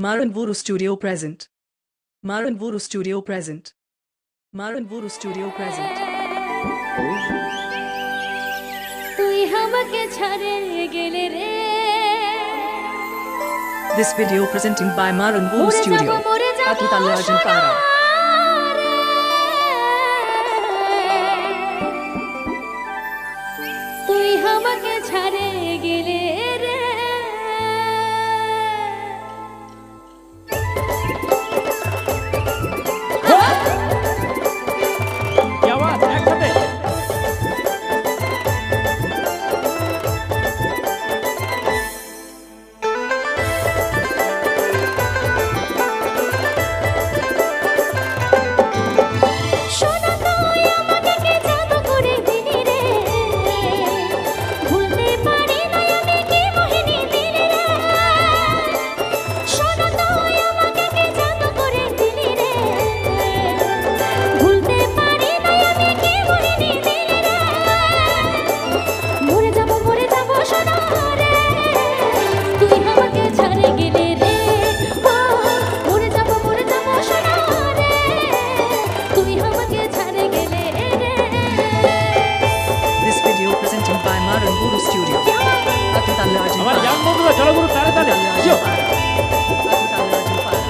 Maran Vuru Studio present. Maran Vuru Studio present. Maran Vuru Studio present. This video presenting by Maran Vuru Studio. Atutalla Ajampara. Maran Vuru Studio. Atutalla Ajampara. আমার young বন্ধুরা চলো গুরু তারে তারে আসো Atutalla Ajampara.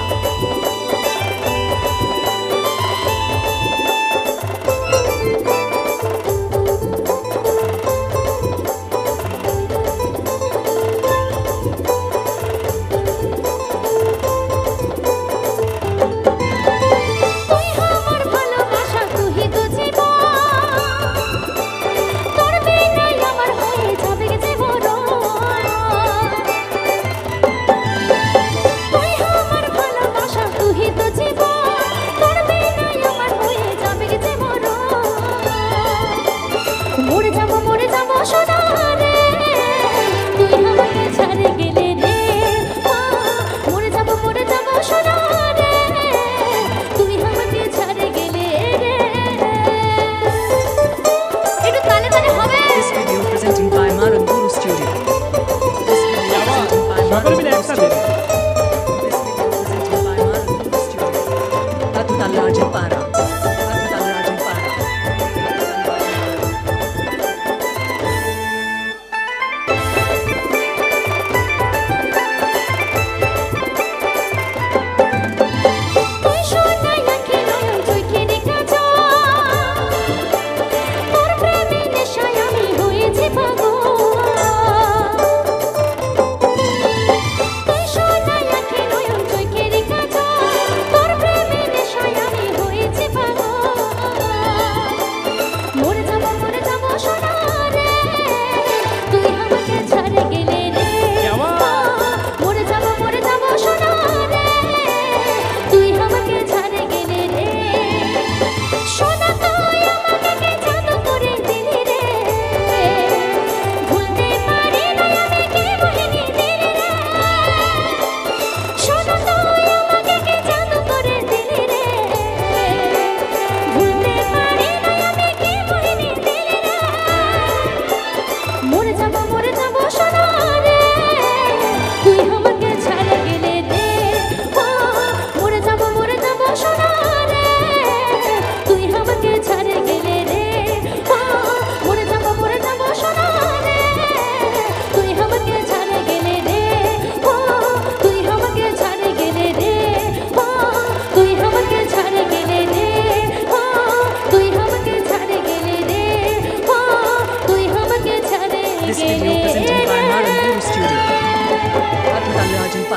সকলে মিলে একসাথে Atutalla Ajampara. Atutalla Ajampara. This video presented by Maran Vuru Studio. Atutalla Ajampara.